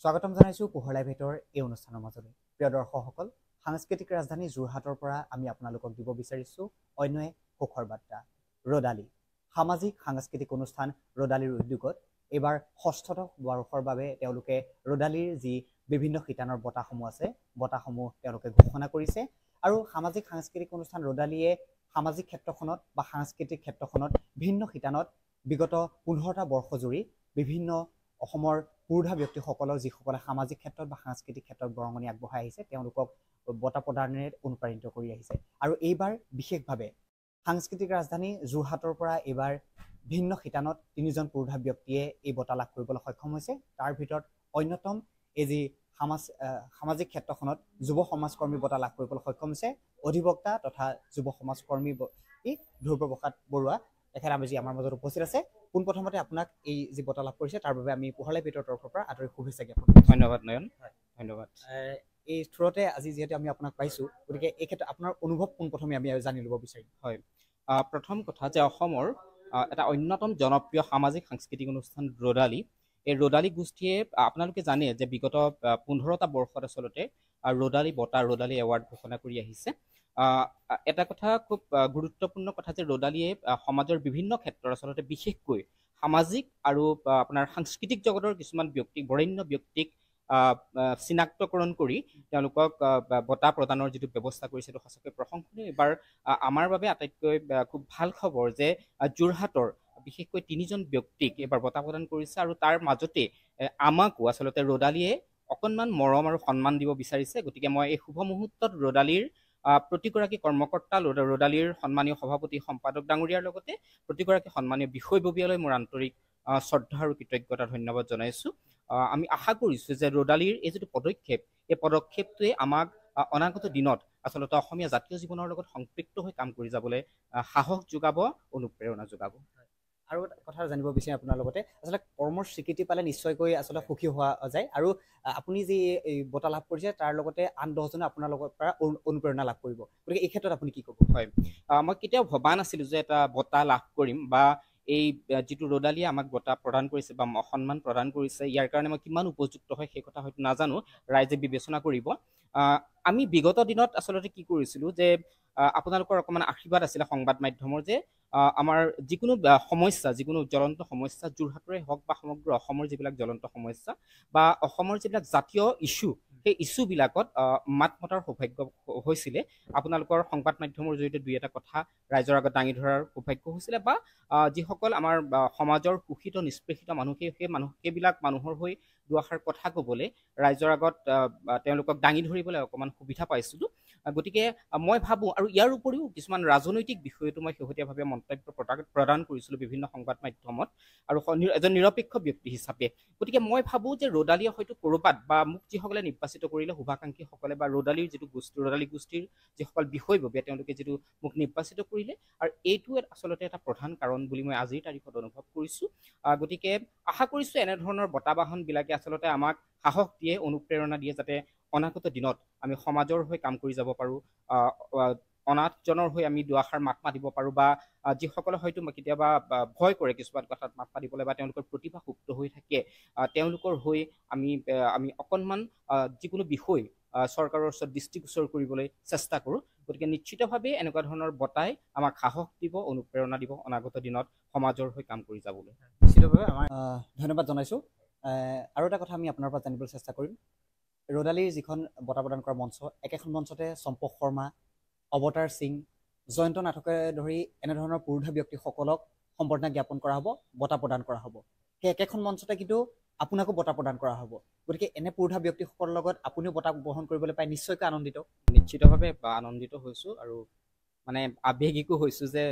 স্বাগতম জানাইছো পোহলাই ভেটৰ এই অনুষ্ঠানৰ মাজলৈ। প্ৰিয় দৰ্শকসকল, সাংস্কৃতিক ৰাজধানী যোৰহাটৰ পৰা আমি আপোনালোকক দিব বিচাৰিছো অন্য এক সুখৰ বাৰ্তা। ৰদালি সামাজিক সাংস্কৃতিক অনুষ্ঠান ৰদালিৰ উদ্যোগত এইবাৰ ৬ষ্ঠদশ বৰ্ষৰ বাবে তেওঁলোকে ৰদালিৰ যি বিভিন্ন শিতানৰ বঁটাসমূহ আছে, বঁটাসমূহ তেওঁলোকে ঘোষণা কৰিছে। আৰু সামাজিক সাংস্কৃতিক অনুষ্ঠান ৰদালিয়ে সামাজিক ক্ষেত্ৰখনত বা সাংস্কৃতিক ক্ষেত্ৰখনত ভিন্ন শিতানত বিগত ১৫টা বৰ্ষ জুৰি বিভিন্ন অসমৰ পুৰুধা ব্যক্তিসকলক যিসকলে সামাজিক ক্ষেত্ৰত বা সাংস্কৃতিক ক্ষেত্ৰত বৰঙণি আগবঢ়াই আহিছে তেওঁলোকক বঁটা প্ৰদানেৰে অনুপ্ৰাণিত কৰি আহিছে। আৰু এইবাৰ বিশেষভাৱে সাংস্কৃতিক ৰাজধানী যোৰহাটৰ পৰা এইবাৰ ভিন্ন শিতানত ৩জন পুৰুধা ব্যক্তিয়ে এই বঁটা লাভ কৰিবলৈ সক্ষম হৈছে। তাৰ ভিতৰত অন্যতম এই যি সামাজিক ক্ষেত্ৰখনত যুৱ সমাজকৰ্মী বঁটা লাভ কৰিবলৈ সক্ষম হৈছে অধিবক্তা তথা যুৱ সমাজকৰ্মী ধ্ৰুৱপ্ৰসাদ বৰুৱা। তেখেত আজি আমাৰ মাজত উপস্থিত আছে। পোনপ্ৰথমতে আপোনাক এই যি বঁটা লাভ কৰিছে তাৰ বাবে আমি পোহলাই ভেটৰ তৰফৰ পৰা আদৰি শুভেচ্ছা জ্ঞাপন কৰিছোঁ। ধন্যবাদ নয়ন। ধন্যবাদ। এই থ্ৰুতে আজি যিহেতু আমি আপোনাক পাইছোঁ, গতিকে এই ক্ষেত্ৰত আপোনাৰ অনুভৱ পোনপ্ৰথমে আমি জানি ল'ব বিচাৰিম। হয়, প্ৰথম কথা যে অসমৰ এটা অন্যতম জনপ্ৰিয় সামাজিক সাংস্কৃতিক অনুষ্ঠান ৰদালি। এই ৰদালি গোষ্ঠীয়ে আপোনালোকে জানে যে বিগত ১৫টা বৰ্ষত আচলতে ৰদালি বঁটা, ৰদালি এৱাৰ্ড ঘোষণা কৰি আহিছে। এটা কথা খুব গুৰুত্বপূৰ্ণ কথা যে ৰদালিয়ে সমাজৰ বিভিন্ন ক্ষেত্ৰত আচলতে বিশেষকৈ সামাজিক আৰু আপোনাৰ সাংস্কৃতিক জগতৰ কিছুমান ব্যক্তিক, বৰেণ্য ব্যক্তিক চিনাক্তকৰণ কৰি তেওঁলোকক বঁটা প্ৰদানৰ যিটো ব্যৱস্থা কৰিছে সেইটো সঁচাকৈ প্ৰশংসনীয়। এইবাৰ আমাৰ বাবে আটাইতকৈ খুব ভাল খবৰ যে যোৰহাটৰ বিশেষকৈ ৩জন ব্যক্তিক এইবাৰ বঁটা প্ৰদান কৰিছে আৰু তাৰ মাজতে আমাকো আচলতে ৰদালিয়ে অকণমান মৰম আৰু সন্মান দিব বিচাৰিছে। গতিকে মই এই শুভ মুহূৰ্তত ৰদালিৰ প্ৰতিগৰাকী কৰ্মকৰ্তা, ৰদালিৰ সন্মানীয় সভাপতি সম্পাদক ডাঙৰীয়াৰ লগতে প্ৰতিগৰাকী সন্মানীয় বিষয়ববীয়ালৈ মোৰ আন্তৰিক শ্ৰদ্ধা আৰু কৃতজ্ঞতা ধন্যবাদ জনাইছোঁ। আমি আশা কৰিছোঁ যে ৰদালিৰ এই যিটো পদক্ষেপ, এই পদক্ষেপটোৱে আমাক অনাগত দিনত আচলতে অসমীয়া জাতীয় জীৱনৰ লগত সংপৃক্ত হৈ কাম কৰি যাবলৈ সাহস যোগাব, অনুপ্ৰেৰণা যোগাব। আৰু এটা কথা জানিব বিচাৰিম আপোনাৰ লগতে, আচলতে কৰ্মৰ স্বীকৃতি পালে নিশ্চয়কৈ আচলতে সুখী হোৱা যায়। আৰু আপুনি যি এই বঁটা লাভ কৰিছে তাৰ লগতে আন 10জনে আপোনাৰ লগত পৰা অনুপ্ৰেৰণা লাভ কৰিব। গতিকে এই ক্ষেত্ৰত আপুনি কি ক'ব? হয়, মই কেতিয়াও ভবা নাছিলোঁ যে এটা বঁটা লাভ কৰিম বা এই যিটো ৰদালিয়ে আমাক বঁটা প্ৰদান কৰিছে বা সন্মান প্ৰদান কৰিছে, ইয়াৰ কাৰণে মই কিমান উপযুক্ত হয় সেই কথা হয়তো নাজানো, ৰাইজে বিবেচনা কৰিব। আমি বিগত দিনত আচলতে কি কৰিছিলোঁ যে আপোনালোকৰ অকণমান আশীৰ্বাদ আছিলে সংবাদ মাধ্যমৰ যে আমাৰ যিকোনো সমস্যা, যিকোনো জ্বলন্ত সমস্যা যোৰহাটৰে হওক বা সমগ্ৰ অসমৰ যিবিলাক জ্বলন্ত সমস্যা বা অসমৰ যিবিলাক জাতীয় ইছ্যু, সেই ইছ্যুবিলাকত মাত মতাৰ সৌভাগ্য হৈছিলে। আপোনালোকৰ সংবাদ মাধ্যমৰ জৰিয়তে দুই এটা কথা ৰাইজৰ আগত দাঙি ধৰাৰ সৌভাগ্য হৈছিলে বা যিসকল আমাৰ সমাজৰ শোষিত নিষ্পেষিত মানুহ, সেইবিলাক মানুহৰ হৈ দুআষাৰ কথা ক'বলৈ ৰাইজৰ আগত তেওঁলোকক দাঙি ধৰিবলৈ অকণমান সুবিধা পাইছিলোঁ। গতিকে মই ভাবোঁ, আৰু ইয়াৰ উপৰিও কিছুমান ৰাজনৈতিক বিষয়তো মই শেহতীয়াভাৱে মন্তব্য প্ৰদান কৰিছিলোঁ বিভিন্ন সংবাদ মাধ্যমত আৰু এজন নিৰপেক্ষ ব্যক্তি হিচাপে। গতিকে মই ভাবোঁ যে ৰদালিয়ে হয়তো ক'ৰবাত বা মোক যিসকলে নিৰ্বাচিত কৰিলে, শুভাকাংক্ষীসকলে বা ৰদালিৰ যিটো গোষ্ঠী, ৰদালি গোষ্ঠীৰ যিসকল বিষয়ববীয়া তেওঁলোকে যিটো মোক নিৰ্বাচিত কৰিলে, আৰু এইটো আচলতে এটা প্ৰধান কাৰণ বুলি মই আজিৰ তাৰিখত অনুভৱ কৰিছোঁ। গতিকে আশা কৰিছোঁ এনেধৰণৰ বঁটা বাহনবিলাকে আচলতে আমাক সাহস দিয়ে, অনুপ্ৰেৰণা দিয়ে, যাতে অনাগত দিনত আমি সমাজৰ হৈ কাম কৰি যাব পাৰোঁ, অনাথজনৰ হৈ আমি দুআষাৰ মাত মাতিব পাৰোঁ বা যিসকলে হয়তো কেতিয়াবা ভয় কৰে কিছুমান কথাত মাত মাতিবলৈ বা তেওঁলোকৰ প্ৰতিভা সুপ্ত হৈ থাকে, তেওঁলোকৰ হৈ আমি অকণমান যিকোনো বিষয় চৰকাৰৰ ওচৰত দৃষ্টিগোচৰ কৰিবলৈ চেষ্টা কৰোঁ। গতিকে নিশ্চিতভাৱে এনেকুৱা ধৰণৰ বঁটাই আমাক সাহস দিব, অনুপ্ৰেৰণা দিব অনাগত দিনত সমাজৰ হৈ কাম কৰি যাবলৈ। নিশ্চিতভাৱে আমাৰ ধন্যবাদ জনাইছোঁ। আৰু এটা কথা আমি আপোনাৰ পৰা জানিবলৈ চেষ্টা কৰিম। ৰদালিৰ যিখন বঁটা প্ৰদান কৰা মঞ্চ, একেখন মঞ্চতে চম্পক শৰ্মা, অৱতাৰ সিং, জয়ন্ত নাথকে ধৰি এনেধৰণৰ পুৰুধা ব্যক্তিসকলক সম্বৰ্ধনা জ্ঞাপন কৰা হ'ব, বঁটা প্ৰদান কৰা হ'ব। সেই একেখন মঞ্চতে কিন্তু আপোনাকো বঁটা প্ৰদান কৰা হ'ব। গতিকে এনে পুৰুধা ব্যক্তিসকলৰ লগত আপুনিও বঁটা গ্ৰহণ কৰিবলৈ পাই নিশ্চয়কৈ আনন্দিত। নিশ্চিতভাৱে আনন্দিত হৈছোঁ আৰু মানে আৱেগিকো হৈছোঁ যে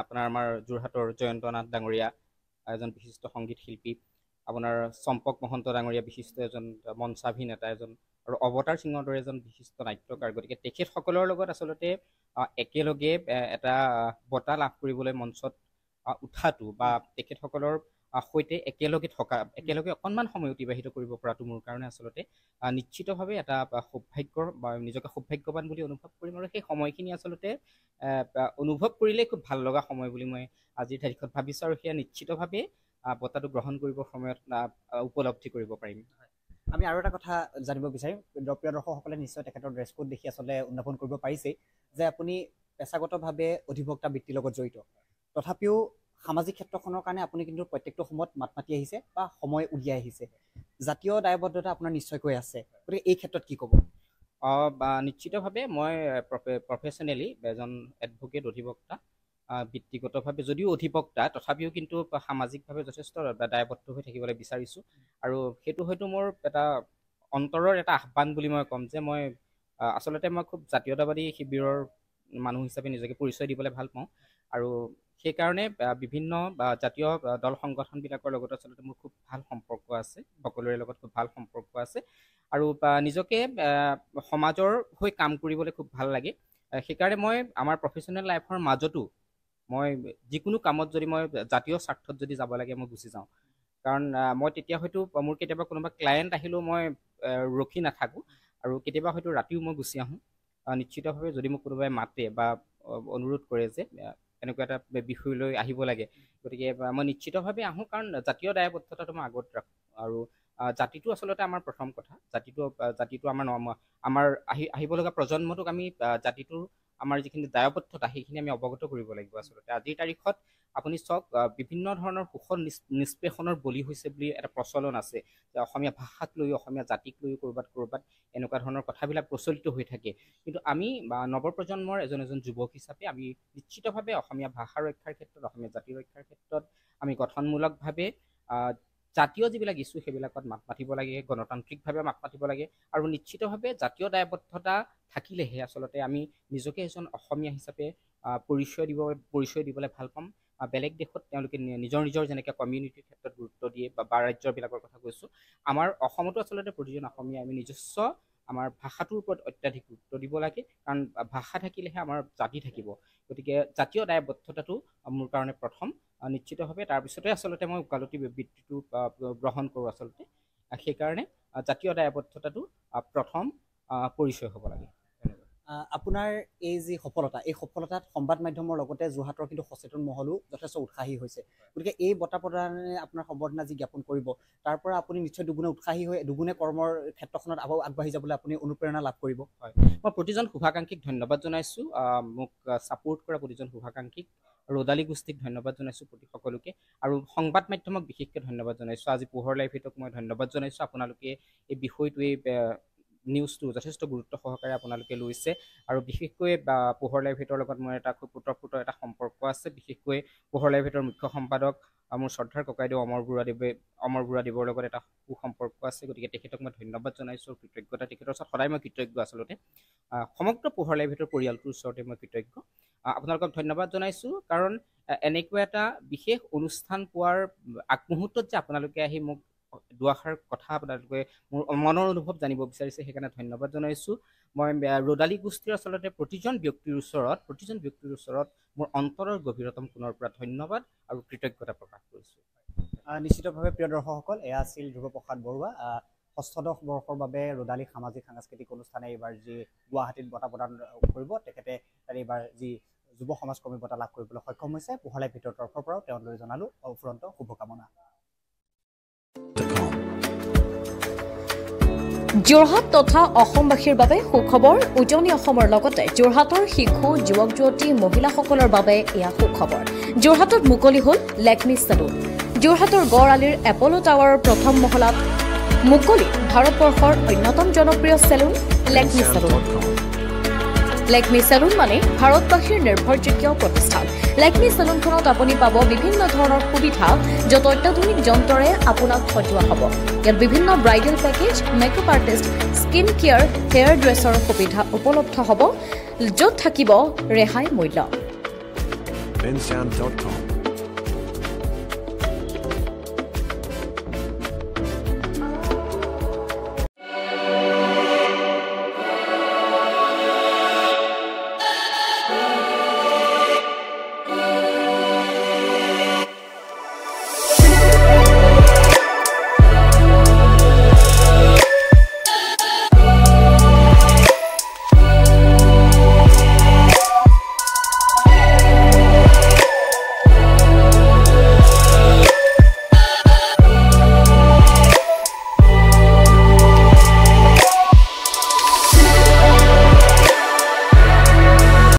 আপোনাৰ আমাৰ যোৰহাটৰ জয়ন্ত নাথ ডাঙৰীয়া এজন বিশিষ্ট সংগীত শিল্পী, আপোনাৰ চম্পক মহন্ত ডাঙৰীয়া বিশিষ্ট এজন মঞ্চাভিনেতা এজন, আৰু অৱতাৰ সিঙৰ দৰে এজন বিশিষ্ট নাট্যকাৰ। গতিকে তেখেতসকলৰ লগত আচলতে একেলগে এটা বঁটা লাভ কৰিবলৈ মঞ্চত উঠাটো বা তেখেতসকলৰ সৈতে একেলগে থকা, একেলগে অকণমান সময় অতিবাহিত কৰিব পৰাটো মোৰ কাৰণে আচলতে নিশ্চিতভাৱে এটা সৌভাগ্যৰ বা নিজকে সৌভাগ্যৱান বুলি অনুভৱ কৰিম। আৰু সেই সময়খিনি আচলতে অনুভৱ কৰিলেই খুব ভাল লগা সময় বুলি মই আজিৰ তাৰিখত ভাবিছোঁ, আৰু সেয়া নিশ্চিতভাৱে বঁটাটো গ্ৰহণ কৰিবৰ সময়ত উপলব্ধি কৰিব পাৰিম। আমি আৰু এটা কথা জানিব বিচাৰিম, প্ৰিয় দৰ্শকসকলে নিশ্চয় তেখেতৰ ড্ৰেছ কোড দেখি আচলতে উন্নপন কৰিব পাৰিছেই যে আপুনি পেছাগতভাৱে অধিবক্তা বৃত্তিৰ লগত জড়িত। তথাপিও সামাজিক ক্ষেত্ৰখনৰ কাৰণে আপুনি কিন্তু প্ৰত্যেকটো সময়ত মাত মাতি আহিছে বা সময় উলিয়াই আহিছে। জাতীয় দায়বদ্ধতা আপোনাৰ নিশ্চয়কৈ আছে, গতিকে এই ক্ষেত্ৰত কি ক'ব? নিশ্চিতভাৱে মই প্ৰফেশ্যনেলি এজন এডভোকেট অধিবক্তা, বৃত্তিগতভাৱে যদিও অধিবক্তা তথাপিও কিন্তু সামাজিকভাৱে যথেষ্ট দায়বদ্ধ হৈ থাকিবলৈ বিচাৰিছোঁ। আৰু সেইটো হয়তো মোৰ এটা অন্তৰৰ এটা আহ্বান বুলি মই ক'ম যে মই আচলতে মই খুব জাতীয়তাবাদী শিবিৰৰ মানুহ হিচাপে নিজকে পৰিচয় দিবলৈ ভাল পাওঁ। আৰু সেইকাৰণে বিভিন্ন জাতীয় দল সংগঠনবিলাকৰ লগত আচলতে মোৰ খুব ভাল সম্পৰ্ক আছে, সকলোৰে লগত খুব ভাল সম্পৰ্ক আছে। আৰু নিজকে সমাজৰ হৈ কাম কৰিবলৈ খুব ভাল লাগে। সেইকাৰণে মই আমাৰ প্ৰফেশ্যনেল লাইফৰ মাজতো মই যিকোনো কামত যদি মই জাতীয় স্বাৰ্থত যদি যাব লাগে মই গুচি যাওঁ। কাৰণ মই তেতিয়া হয়তো মোৰ কেতিয়াবা কোনোবা ক্লায়েণ্ট আহিলেও মই ৰখি নাথাকোঁ, আৰু কেতিয়াবা হয়তো ৰাতিও মই গুচি আহোঁ। নিশ্চিতভাৱে যদি মোক কোনোবাই মাতে বা অনুৰোধ কৰে যে এনেকুৱা এটা বিষয় লৈ আহিব লাগে, গতিকে মই নিশ্চিতভাৱে আহোঁ, কাৰণ জাতীয় দায়বদ্ধতাটো মই আগত ৰাখোঁ। আৰু জাতিটো আচলতে আমাৰ প্ৰথম কথা। জাতিটো আমাৰ আহিব লগা প্ৰজন্মটোক আমি জাতিটোৰ আমাৰ যিখিনি দায়বদ্ধতা সেইখিনি আমি অৱগত কৰিব লাগিব। আচলতে আজিৰ তাৰিখত আপুনি চাওক, বিভিন্ন ধৰণৰ শোষণ নিষ্পেষণৰ বলি হৈছে বুলি এটা প্ৰচলন আছে যে অসমীয়া ভাষাক লৈ, অসমীয়া জাতিক লৈ ক'ৰবাত এনেকুৱা ধৰণৰ কথাবিলাক প্ৰচলিত হৈ থাকে। কিন্তু আমি নৱপ্ৰজন্মৰ এজন যুৱক হিচাপে আমি নিশ্চিতভাৱে অসমীয়া ভাষা ৰক্ষাৰ ক্ষেত্ৰত, অসমীয়া জাতি ৰক্ষাৰ ক্ষেত্ৰত আমি গঠনমূলকভাৱে জাতীয় যিবিলাক ইছ্যু সেইবিলাকত মাত মাতিব লাগে, গণতান্ত্ৰিকভাৱে মাত মাতিব লাগে। আৰু নিশ্চিতভাৱে জাতীয় দায়বদ্ধতা থাকিলেহে আচলতে আমি নিজকে এজন অসমীয়া হিচাপে পৰিচয় দিবলৈ ভাল পাম। বেলেগ দেশত তেওঁলোকে নিজৰ যেনেকৈ কমিউনিটিৰ ক্ষেত্ৰত গুৰুত্ব দিয়ে বা ৰাজ্যবিলাকৰ কথা কৈছোঁ, আমাৰ অসমতো আচলতে প্ৰতিজন অসমীয়া আমি নিজস্ব আমাৰ ভাষাটোৰ ওপৰত অত্যাধিক গুৰুত্ব দিব লাগে। কাৰণ ভাষা থাকিলেহে আমাৰ জাতি থাকিব। গতিকে জাতীয় দায়বদ্ধতাটো মোৰ কাৰণে প্ৰথম। নিশ্চিতভাৱে তাৰপিছতে আচলতে মই ওকালতি বৃত্তিটো গ্ৰহণ কৰোঁ। আচলতে সেইকাৰণে জাতীয় দায়বদ্ধতাটো প্ৰথম পৰিচয় হ'ব লাগে। আপোনাৰ এই যি সফলতা, এই সফলতাত সংবাদ মাধ্যমৰ লগতে যোৰহাটৰ কিন্তু সচেতন মহলো যথেষ্ট উৎসাহী হৈছে। গতিকে এই বঁটা প্ৰদানে আপোনাৰ সম্বৰ্ধনা যি জ্ঞাপন কৰিব, তাৰ পৰা আপুনি নিশ্চয় দুগুণে উৎসাহী হৈ দুগুণে কৰ্মৰ ক্ষেত্ৰখনত আগবাঢ়ি যাবলৈ আপুনি অনুপ্ৰেৰণা লাভ কৰিব। হয়, মই প্ৰতিজন শুভাকাংক্ষীক ধন্যবাদ জনাইছোঁ। মোক ছাপোৰ্ট কৰা প্ৰতিজন শুভাকাংক্ষীক, ৰদালি গোষ্ঠীক ধন্যবাদ জনাইছোঁ প্ৰতি সকলোকে, আৰু সংবাদ মাধ্যমক বিশেষকৈ ধন্যবাদ জনাইছোঁ। আজি পোহৰ লাইভেটক মই ধন্যবাদ জনাইছোঁ। আপোনালোকে এই বিষয়টোৱে নিউজটো যথেষ্ট গুৰুত্ব সহকাৰে আপোনালোকে লৈছে। আৰু বিশেষকৈ পোহৰ লাইভেটৰ লগত মোৰ এটা খুব ওতঃপ্ৰোত এটা সম্পৰ্ক আছে। বিশেষকৈ পোহৰ লাইভেটৰ মুখ্য সম্পাদক মোৰ শ্ৰদ্ধাৰ ককাইদেউ অমৰ বৰুৱাদেৱৰ লগত এটা সুসম্পৰ্ক আছে। গতিকে তেখেতক মই ধন্যবাদ জনাইছোঁ, কৃতজ্ঞতা তেখেতৰ ওচৰত সদায় মই কৃতজ্ঞ। আচলতে সমগ্ৰ পোহৰ লাইভেটৰ পৰিয়ালটোৰ ওচৰতে মই কৃতজ্ঞ। আপোনালোকক ধন্যবাদ জনাইছোঁ, কাৰণ এনেকুৱা এটা বিশেষ অনুষ্ঠান পোৱাৰ আগমুহূৰ্তত যে আপোনালোকে আহি মোক দুআষাৰ কথা আপোনালোকে মোৰ মনৰ অনুভৱ জানিব বিচাৰিছে, সেইকাৰণে ধন্যবাদ জনাইছোঁ। মই ৰদালি গোষ্ঠীৰ আচলতে প্ৰতিজন ব্যক্তিৰ ওচৰত মোৰ অন্তৰৰ গভীৰতম কোণৰ পৰা ধন্যবাদ আৰু কৃতজ্ঞতা প্ৰকাশ কৰিছোঁ। নিশ্চিতভাৱে প্ৰিয় দৰ্শকসকল, এয়া আছিল ধ্ৰুৱপ্ৰসাদ বৰুৱা। ষষ্ঠদশ বৰ্ষৰ বাবে ৰদালি সামাজিক সাংস্কৃতিক অনুষ্ঠানে এইবাৰ যি গুৱাহাটীত বঁটা প্ৰদান কৰিব, তেখেতে এইবাৰ যি যুৱ সমাজকৰ্মী বঁটা লাভ কৰিবলৈ সক্ষম হৈছে। পোহৰ লাইভেটৰ তৰফৰ পৰাও তেওঁলৈ জনালোঁ অফুৰন্ত শুভকামনা। যোৰহাট তথা অসমবাসীৰ বাবে সুখবৰ। উজনি অসমৰ লগতে যোৰহাটৰ শিশু, যুৱক যুৱতী, মহিলাসকলৰ বাবে এয়া সুখবৰ। যোৰহাটত মুকলি হ'ল লেকমি চেলুন। যোৰহাটৰ গড় আলিৰ এপ'ল' টাৱাৰৰ প্ৰথম মহলাত মুকলি ভাৰতবৰ্ষৰ অন্যতম জনপ্ৰিয় salon Lakme salon. Lakme salon মানে ভাৰতবাসীৰ নিৰ্ভৰযোগ্য প্ৰতিষ্ঠান। লেকমি চেলুনখনত আপুনি পাব বিভিন্ন ধৰণৰ সুবিধা, য'ত অত্যাধুনিক যন্ত্ৰৰে আপোনাক সজোৱা হ'ব। ইয়াত বিভিন্ন bridal package, makeup artist, skin care, hair dresser সুবিধা উপলব্ধ হ'ব, য'ত থাকিব ৰেহাই মূল্য।